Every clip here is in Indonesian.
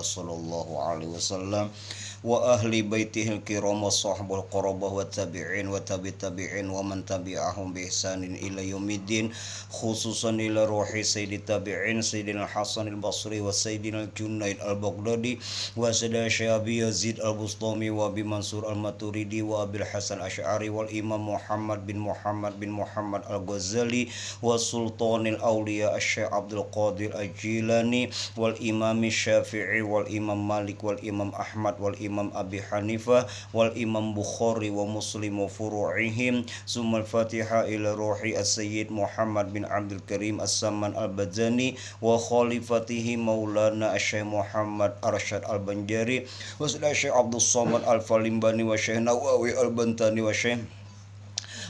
sallallahu alaihi wasallam wa ahli baitihil kiram wa sahbul qarabah wa tabi'in wa tabi'in wa man tabi'ahum bi ihsanin ila yaumiddin, khususan ila ruhi sayyidit tabi'in sayyidina Hasan al-Basri wa sayyidina Junaid al-Baghdadi wa sayyidina Syabi Yazid al-Bustami wa Abi Mansur al-Maturidi wa Abil Hasan Asy'ari wal Imam Muhammad bin Muhammad al-Ghazali wa Sultanil Auliya Asy-Syaikh Abdul Qadir Al-Jilani wal Imam Syafi'i wal Imam Malik wal Imam Ahmad wal Imam Abi Hanifah wal Imam Bukhari wa Muslim wa furu'ihim. Summal Fatiha ila ruhi as-Sayyid Muhammad bin Abdul Karim As-Samman Al-Badzani wa khalifatihi Maulana Asy-Syaikh Muhammad Arsyad Al-Banjari wa Syekh Abdul Somad Al-Falimbani wa Syekh Nawawi Al-Bantani wa Syekh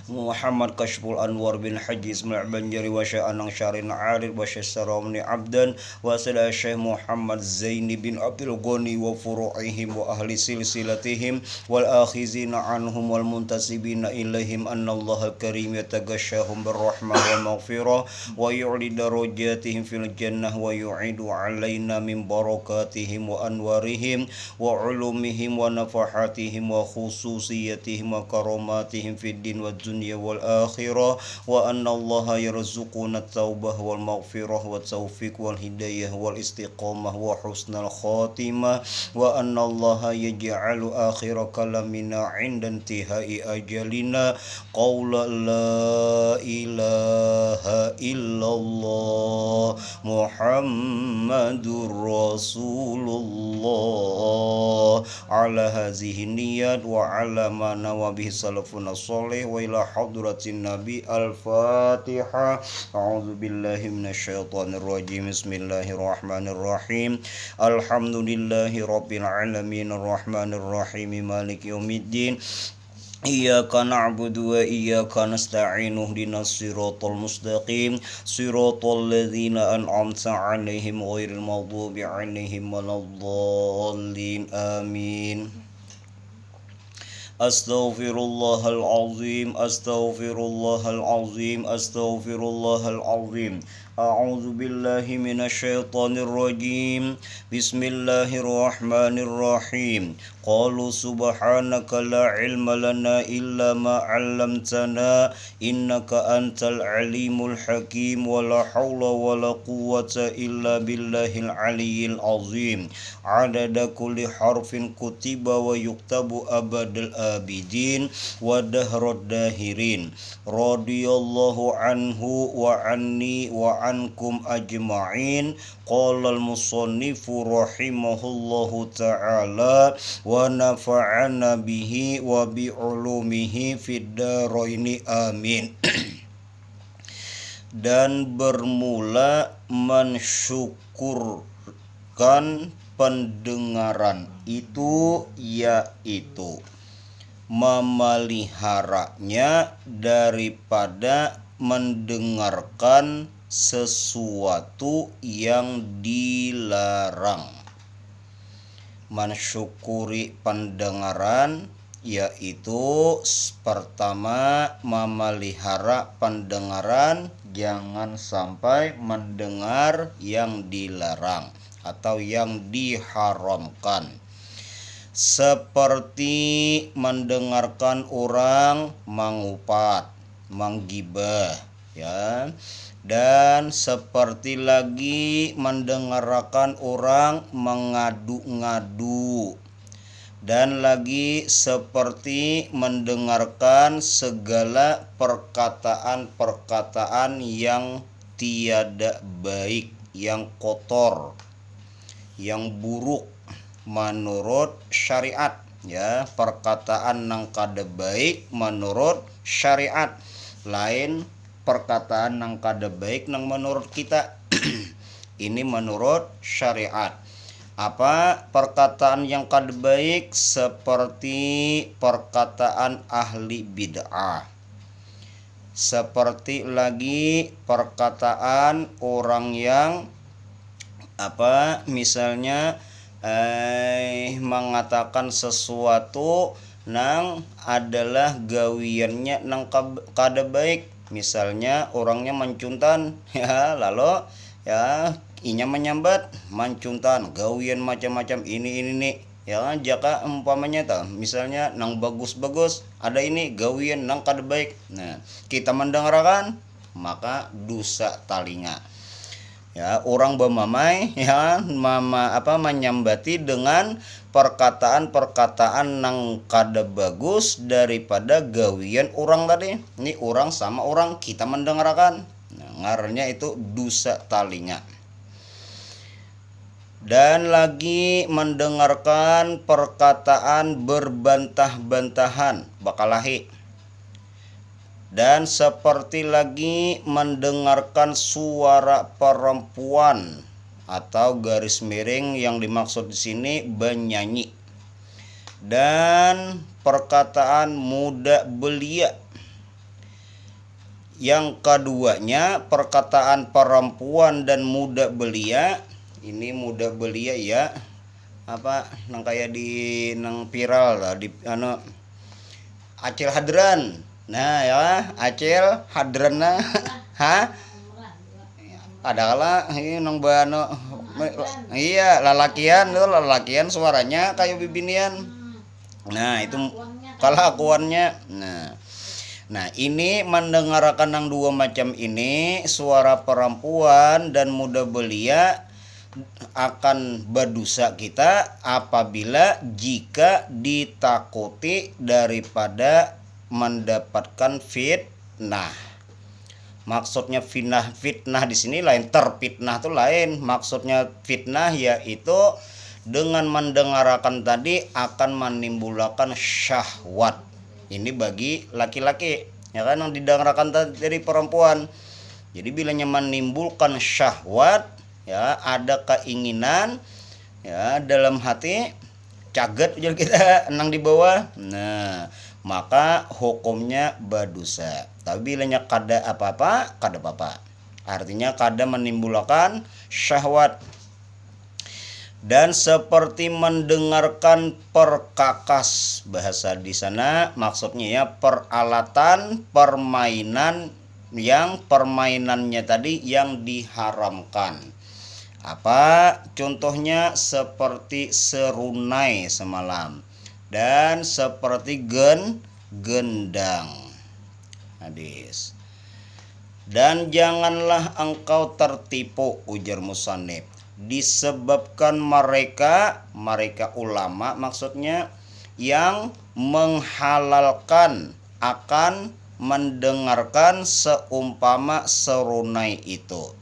Muhammad Kashful Anwar bin Haji Ismail Banjari wa Syekh Anang Syarin Arif wa Syekh Saramni Abdan wa Syekh Muhammad Zaini bin Abdul Ghani wa furu'ihim wa ahli silsilatihim wal akhizina anhum wal muntasibina ilaihim annallaha al-karim yataghashahum birrahmah wal maghfirah wa yu'li darajatihim fil jannah wa yu'idu alaina min barakatihim wa anwarihim wa ulumihim wa nafahatihim wa khususiyatihim wa karamatihim fid din wa dunya wal akhirah wa anna allaha yarzuquna at-taubah wal maghfirah wa taufiq wal hidayah wal istiqamah wa husnal khatimah wa anna allaha yaj'alu akhir kalamina 'inda intihai ajalina qawla la ilaha illallah Muhammadur Rasulullah ala hazihi niyat wa ala mana wa bihi salafuna sholih wa ila hadratin nabi. Al-Fatihah. A'udzu billahi minasyaitonir rajim. Bismillahirrahmanirrahim. Alhamdulillahi rabbil alamin arrahmanir rahim maliki yaumiddin. Iyyaka na'budu wa iyyaka nasta'in ihdinas siratal mustaqim siratal ladzina an'amta 'alaihim ghairil maghdubi 'alaihim waladdallin amin. Astaghfirullahal azim, astaghfirullahal azim, astaghfirullahal azim. A'udzu billahi minasyaitonir rajim. Bismillahirrahmanirrahim. Qalu subhanaka la ilma lana illa ma 'allamtana innaka antal alimul hakim wa la haula wa la quwwata illa billahil aliyyil azim. Adada kulli harfin kutiba wa yuktabu abadal abidin wa dahrad dahirin. Radiyallahu anhu wa anni wa ankum ajma'in. Qala al-musannifu rahimahullahu ta'ala wa nafa'ana bihi wa bi ulumihi fid daraini amin. Dan bermula mensyukurkan pendengaran itu yaitu memeliharanya daripada mendengarkan sesuatu yang dilarang. Mensyukuri pendengaran yaitu pertama memelihara pendengaran, jangan sampai mendengar yang dilarang atau yang diharamkan. Seperti mendengarkan orang mengupat, menggibah, ya. Dan seperti lagi mendengarkan orang mengadu-ngadu. Dan lagi seperti mendengarkan segala perkataan-perkataan yang tiada baik, yang kotor, yang buruk menurut syariat, ya. Perkataan nang kada baik menurut syariat, lain perkataan nang kada baik nang menurut kita. Ini menurut syariat. Apa perkataan yang kada baik? Seperti perkataan ahli bid'ah. Seperti lagi perkataan orang yang misalnya mengatakan sesuatu nang adalah gawiannya nang kada baik. Misalnya orangnya mencuntan, ya, lalu ya inya menyambat mancuntan gawian macam-macam ini nih ya kan. Jaka umpamanya misalnya nang bagus-bagus ada ini gawian nang kada baik, nah kita mendengarkan maka dosa talinga ya. Orang bemamai ya menyambati dengan perkataan-perkataan nang kada bagus daripada gawian orang tadi. Ini orang sama orang kita mendengarkan, nah, ngarannya itu dosa talinga. Dan lagi mendengarkan perkataan berbantah-bantahan bakalahi. Dan seperti lagi mendengarkan suara perempuan atau garis miring yang dimaksud di sini bernyanyi. Dan perkataan muda belia. Yang keduanya perkataan perempuan dan muda belia. Ini muda belia ya nang kayak di nang viral lah di Acil Hadran. Nah ya Acil Hadran adalah ini nang bano iya lalakian suaranya kayak bibinian. Nah itu kelakuannya. Nah ini mendengarkan yang dua macam ini, suara perempuan dan muda belia, akan berdosa kita apabila jika ditakuti daripada mendapatkan fitnah. Maksudnya fitnah di sini lain, terfitnah itu lain. Maksudnya fitnah yaitu dengan mendengarkan tadi akan menimbulkan syahwat. Ini bagi laki-laki ya kan, yang didengarkan dari perempuan. Jadi bilanya menimbulkan syahwat ya, ada keinginan ya dalam hati, caget jadi kita enang di bawah. Nah maka hukumnya berdosa. Tapi bilanya kada apa-apa, kada apa-apa. Artinya kada menimbulkan syahwat. Dan seperti mendengarkan perkakas, bahasa di sana maksudnya ya peralatan permainan yang permainannya tadi yang diharamkan. Apa contohnya? Seperti serunai semalam dan seperti gendang. Hadis. Dan janganlah engkau tertipu, ujar musannif, disebabkan mereka ulama maksudnya yang menghalalkan akan mendengarkan seumpama serunai itu.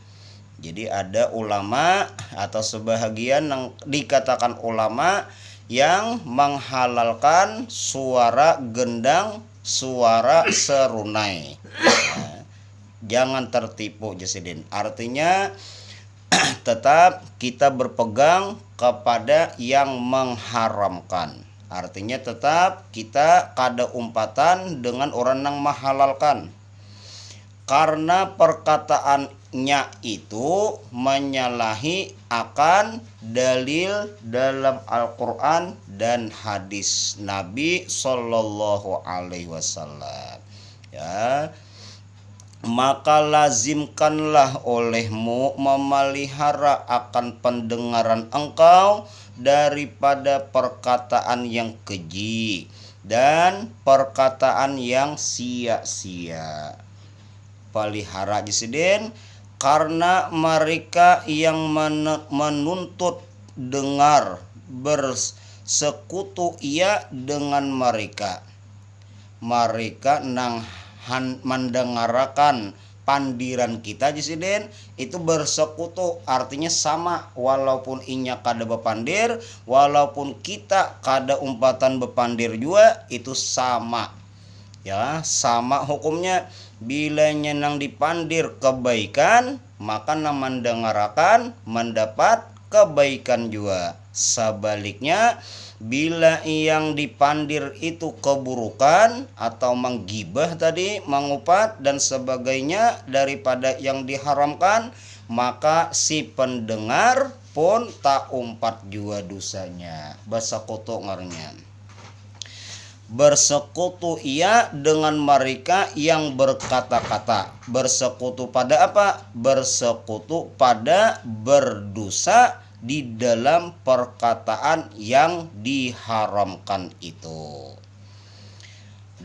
Jadi ada ulama atau sebahagian yang dikatakan ulama yang menghalalkan suara gendang, suara serunai. Nah, jangan tertipu Jasidin. Artinya tetap kita berpegang kepada yang mengharamkan. Artinya tetap kita kada umpatan dengan orang yang menghalalkan. Karena perkataannya itu menyalahi akan dalil dalam Al-Quran dan hadis Nabi Sallallahu Alaihi Wasallam. Ya, maka lazimkanlah olehmu memelihara akan pendengaran engkau daripada perkataan yang keji dan perkataan yang sia-sia. Pelihara Jasidin, karena mereka yang menuntut dengar bersekutu ia dengan mereka nang mendengarkan pandiran kita Jasidin itu bersekutu, artinya sama, walaupun inya kada bepandir, walaupun kita kada umpatan bepandir juga itu sama ya, sama hukumnya. Bila nyenang dipandir kebaikan, maka nang mendengarkan mendapat kebaikan juga. Sebaliknya, bila yang dipandir itu keburukan atau menggibah tadi, mengupat dan sebagainya daripada yang diharamkan, maka si pendengar pun tak umpat juga dosanya. Basa koto ngarnya. bersekutu ia dengan mereka yang berkata-kata. Bersekutu pada apa? Bersekutu pada berdosa di dalam perkataan yang diharamkan itu.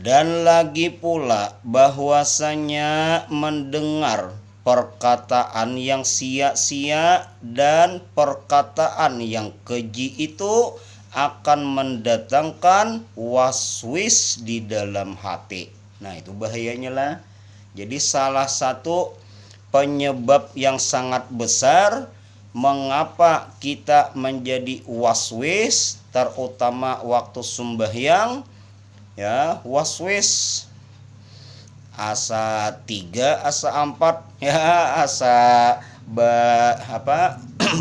Dan lagi pula bahwasanya mendengar perkataan yang sia-sia dan perkataan yang keji itu akan mendatangkan waswis di dalam hati. Nah, itu bahayanya lah. Jadi salah satu penyebab yang sangat besar mengapa kita menjadi waswis, terutama waktu sembahyang, ya, waswis asa 3, asa 4, ya, asa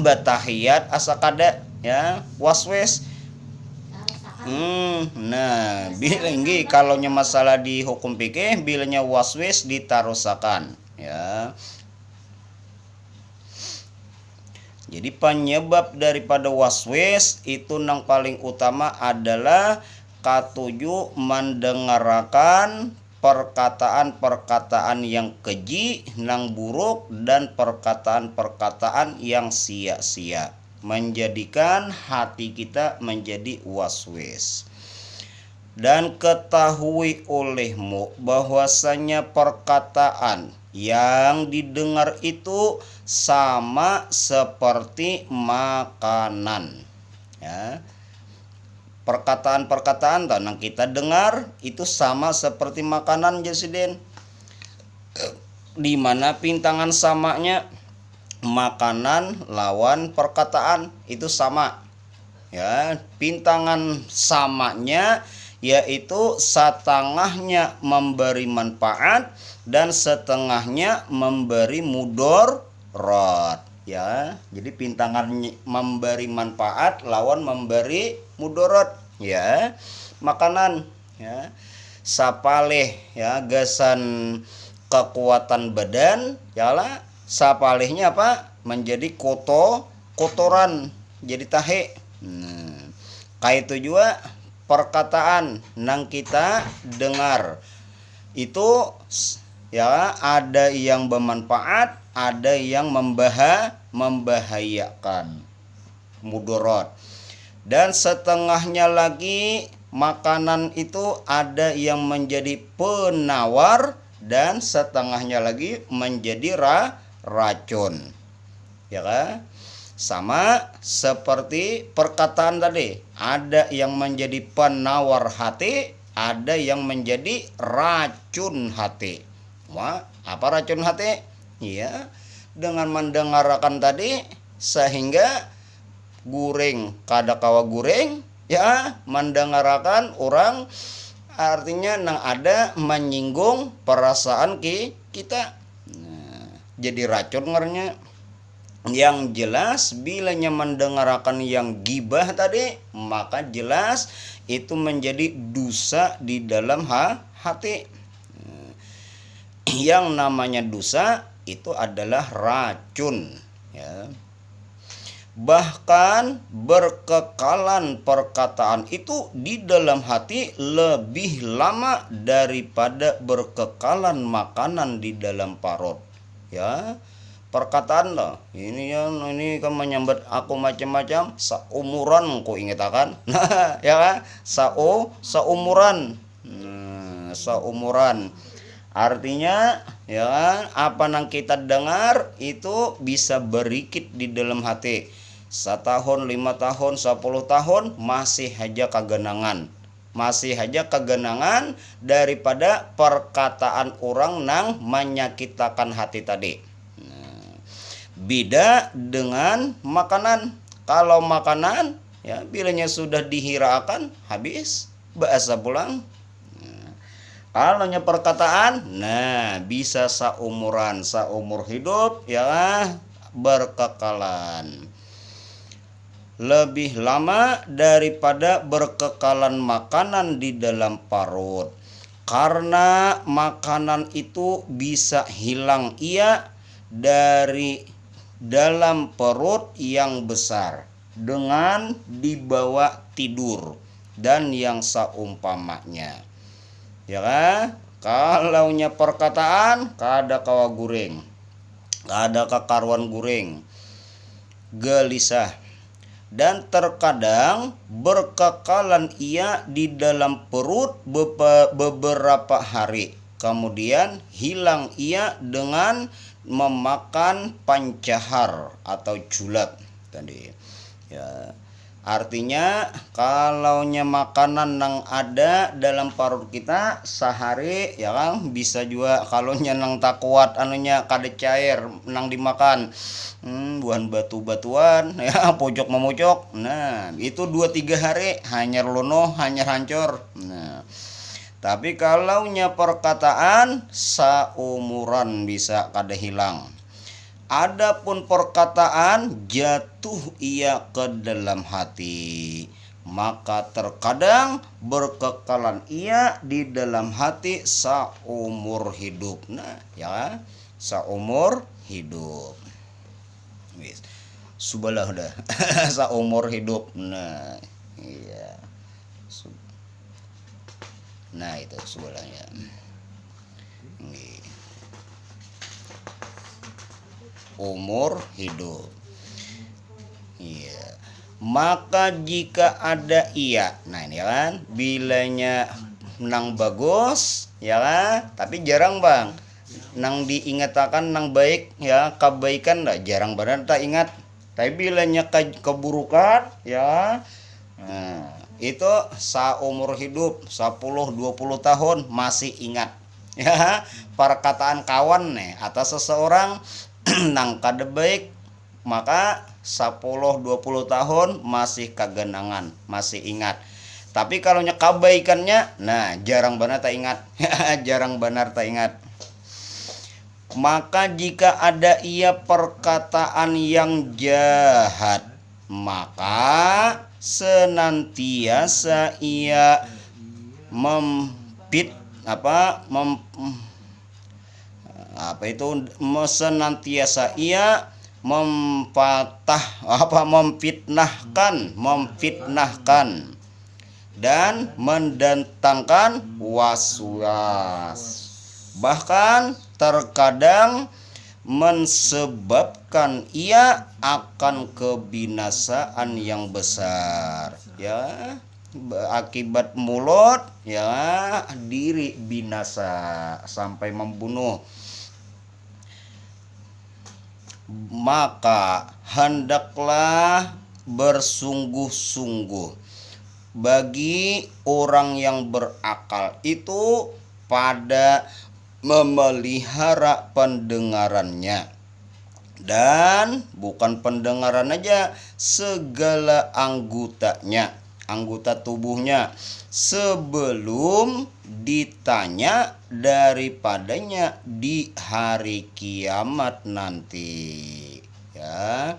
batahiyat, asa kada, ya, waswis. Nah, bilanggi kalau masalah di hukum fikih bilanya waswis ditarusakan, ya. Jadi penyebab daripada waswis itu yang paling utama adalah katujuh mendengarkan perkataan-perkataan yang keji, yang buruk, dan perkataan-perkataan yang sia-sia, menjadikan hati kita menjadi waswis. Dan ketahui olehmu bahwasanya perkataan yang didengar itu sama seperti makanan, ya. Perkataan-perkataan yang kita dengar itu sama seperti makanan, Jasiden. Di mana pintangan samanya? Makanan lawan perkataan itu sama, ya. Pintangan samanya yaitu setengahnya memberi manfaat dan setengahnya memberi mudarat, ya. Jadi pintangan memberi manfaat lawan memberi mudarat, ya. Makanan, ya, sapaleh, ya, gasan kekuatan badan, ya lah. Sapalehnya apa? Menjadi kotoran, jadi tahe. Kayak itu juga perkataan yang kita dengar itu, ya, ada yang bermanfaat, ada yang membahayakan, mudarat. Dan setengahnya lagi makanan itu ada yang menjadi penawar dan setengahnya lagi menjadi racun, ya kan? Sama seperti perkataan tadi, ada yang menjadi penawar hati, ada yang menjadi racun hati. Wah, apa racun hati? Ya, dengan mendengarkan tadi sehingga guring kada kawa guring, ya, mendengarkan orang artinya nang ada menyinggung perasaan kita. Nah, jadi racun ngernya. Yang jelas bilanya mendengarkan yang gibah tadi, maka jelas itu menjadi dosa di dalam hati. Yang namanya dosa itu adalah racun, ya. Bahkan berkekalan perkataan itu di dalam hati lebih lama daripada berkekalan makanan di dalam parut, ya. Perkataan loh, ini kan menyambat aku macam-macam, seumuran ku ingat akan. Nah, ya kan, seumuran, seumuran. Artinya, ya kan, apa yang kita dengar itu bisa berikit di dalam hati. 1 tahun, 5 tahun, 10 tahun masih aja kegenangan. Masih aja kegenangan daripada perkataan orang yang menyakitkan hati tadi. Beda dengan makanan. Kalau makanan, ya, bilanya sudah dihirakan habis, bahasa pulang. Kalau perkataan, nah, bisa seumuran, seumur hidup, ya, berkekalan. Lebih lama daripada berkekalan makanan di dalam parut. Karena makanan itu bisa hilang ia dari dalam perut yang besar dengan dibawa tidur. dan yang saumpamanya. Ya kan? Kalau nya perkataan kada kawa guring, kada kakaruan guring, gelisah, dan terkadang berkekalan ia di dalam perut beberapa hari, kemudian hilang ia dengan memakan pancahar atau julat tadi. Ya, artinya kalau nya makanan yang ada dalam perut kita sehari ya kan, bisa juga kalau nya nang tak kuat anunya kada cair nang dimakan, buah batu-batuan ya, pojok memojok, nah itu 2-3 hari hanyar lono, hanyar hancur. Nah tapi kalau nya perkataan saumuran bisa kada hilang. Adapun perkataan jatuh ia ke dalam hati, maka terkadang berkekalan ia di dalam hati saumur hidup. Nah ya, saumur hidup. Wis. Subalah udah. Saumur hidup. Nah, iya. Nah itu subahnya. Umur hidup. Iya. Maka jika ada ia, nah ini kan bilanya nang bagus ya kan, tapi jarang bang nang diingatakan nang baik ya, kebaikan dah jarang banget tak ingat. Tapi bilanya keburukan ya, nah itu saumur hidup 10-20 tahun masih ingat ya perkataan kawan nih atas seseorang nang kada baik, maka 10-20 tahun masih kagenangan, masih ingat. Tapi kalau nya kebaikannya, nah jarang banget tak ingat. Jarang benar tak ingat. Maka jika ada ia perkataan yang jahat, maka senantiasa ia senantiasa ia memfitnahkan dan mendatangkan waswas, bahkan terkadang mensebabkan ia akan kebinasaan yang besar ya, akibat mulut ya diri binasa sampai membunuh. Maka hendaklah bersungguh-sungguh bagi orang yang berakal itu pada memelihara pendengarannya, dan bukan pendengaran aja, segala anggotanya, anggota tubuhnya, sebelum ditanya daripadanya di hari kiamat nanti ya.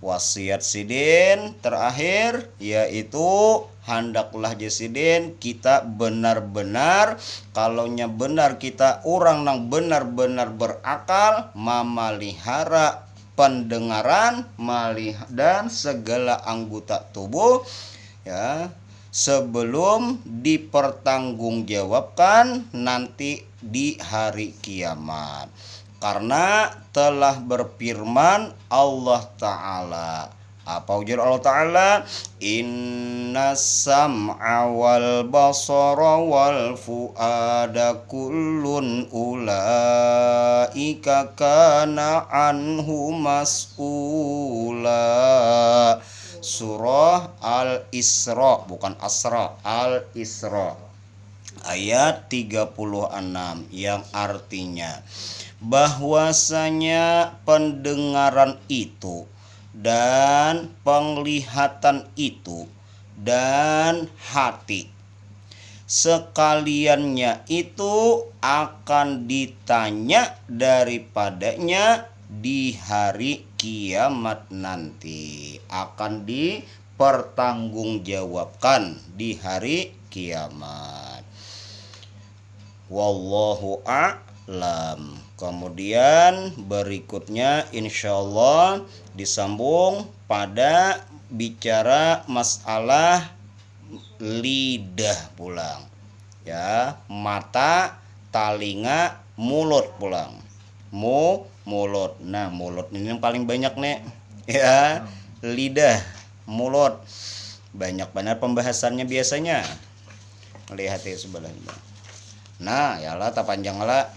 Wasiat sidin terakhir yaitu hendaklah jasidin kita benar-benar, kalau nya benar kita orang yang benar-benar berakal memelihara pendengaran dan segala anggota tubuh ya, sebelum dipertanggungjawabkan nanti di hari kiamat. Karena telah berfirman Allah Ta'ala, apa ujar Allah Ta'ala, inna sam'a wal basara wal fu'ada kullun ulaika kana anhu mas'ula. Surah Al-Isra, bukan Asra, Al-Isra ayat 36, yang artinya bahwasanya pendengaran itu dan penglihatan itu dan hati sekaliannya itu akan ditanya daripadanya di hari kiamat nanti, akan dipertanggungjawabkan di hari kiamat. Wallahu a'lam. Kemudian berikutnya insyaallah disambung pada bicara masalah lidah pulang. Ya, mata, talinga, mulut pulang. Mulut. Nah, mulut ini yang paling banyak nih. Ya, lidah, mulut. Banyak banget pembahasannya biasanya. Lihat ya sebelahnya. Nah, yalah tak panjang lah.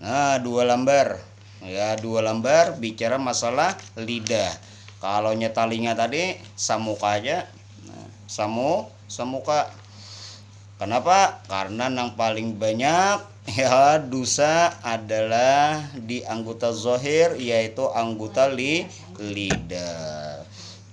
Nah, 2 lembar. Ya, 2 lembar bicara masalah lidah. Kalau talinga tadi samuka aja. Nah, samuka. Kenapa? Karena yang paling banyak ya dosa adalah di anggota zahir, yaitu anggota lidah.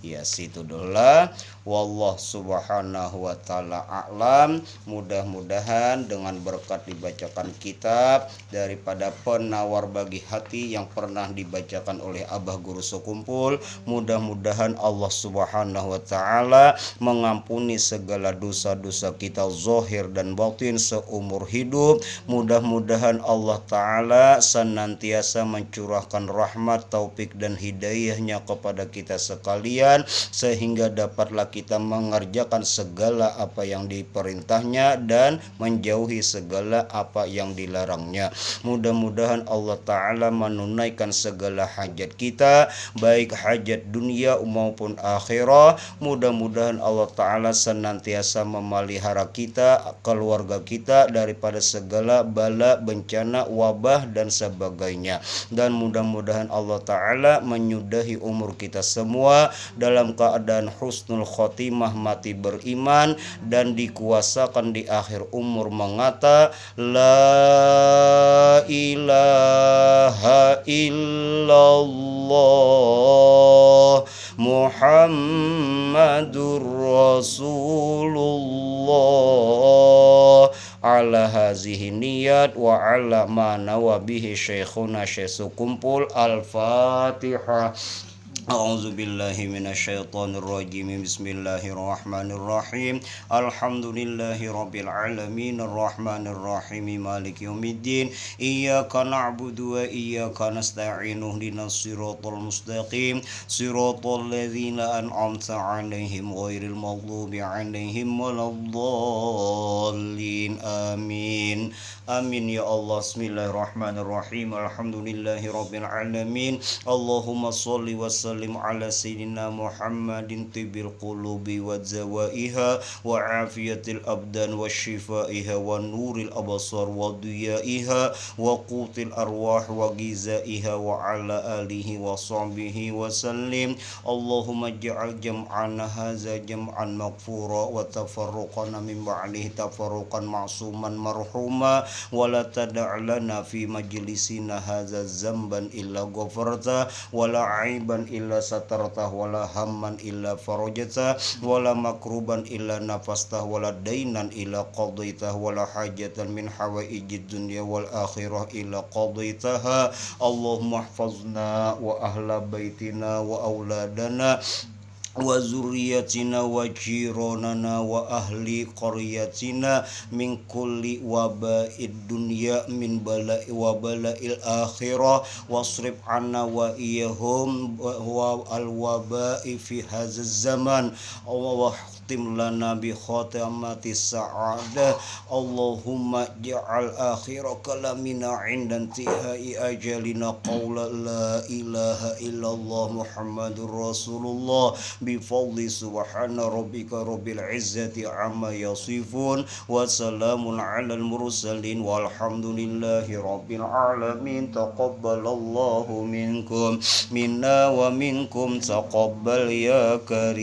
Ya situ dulu lah. Wallah subhanahu wa ta'ala a'lam. Mudah-mudahan dengan berkat dibacakan kitab daripada penawar bagi hati yang pernah dibacakan oleh Abah Guru Sekumpul, mudah-mudahan Allah subhanahu wa ta'ala mengampuni segala dosa-dosa kita zahir dan batin seumur hidup. Mudah-mudahan Allah ta'ala senantiasa mencurahkan rahmat, taufik dan hidayahnya kepada kita sekalian, sehingga dapatlah kita mengerjakan segala apa yang diperintahnya dan menjauhi segala apa yang dilarangnya. Mudah-mudahan Allah ta'ala menunaikan segala hajat kita, baik hajat dunia maupun akhirah. Mudah-mudahan Allah ta'ala senantiasa memelihara kita, keluarga kita daripada segala bala, bencana, wabah dan sebagainya. Dan mudah-mudahan Allah ta'ala menyudahi umur kita semua dalam keadaan husnul khotimah, mati beriman, dan dikuasakan di akhir umur mengata la ilaha illallah Muhammadur Rasulullah ala hazihi niyat wa ala ma nawabihi syekhuna Syekh Sekumpul. Al-Fatihah. A'udzu billahi minasyaitonir rajim. Bismillahirrahmanirrahim. Alhamdulillahi rabbil alamin arrahmanir rahim maliki yaumiddin. Iyyaka na'budu wa iyyaka nasta'in ihdinas siratal mustaqim siratal ladzina an'amta 'alaihim ghairil maghdubi 'alaihim waladdallin. Amin. Amin ya Allah. Bismillahirrahmanirrahim. Alhamdulillahi rabbil alamin. Allahumma sholli wa sallim ala sayyidina Muhammadin tibil qulubi wa zawaiha wa afiyatil abdan wa shifaiha wa nuril abasar wa diyaiha wa qutil arwah wa gizaiha wa ala alihi wa sahbihi wa sallim. Allahumma ja'al jam'ana haza jam'an maghfura wa tafarruqana min ba'dihi tafarruqan ma'suman marhuma wa la tada'lana fi majlisina haza zamban illa ghafarta wa la aiban illa satartah wa la hamman illa farajatah wa la makruban illa nafastah wa la dainan illa qadaitah wa la hajatan min hawaijid dunya wal akhirah illa qadaitaha. Allahumma ihfazna wa ahla baitina wa auladana wa zurriyatina wa jiranana wa ahli qaryatina min kulli waba'id dunya min bala'i wa bala'il akhirah wasrif anna wa iyahum wa al waba'i fi hadzal zaman. Allah tim lana bi khatamati sa'adah. Allahumma ja'al akhira kalamina indan tihai ajalina qawla la ilaha illallah Muhammadur Rasulullah bi fadli subhana rabbika rabbil izzati amma yasifun wa salamun alal mursalin walhamdulillahi rabbil alamin. Taqabbalallahu minkum minna wa minkum taqabbal ya karim.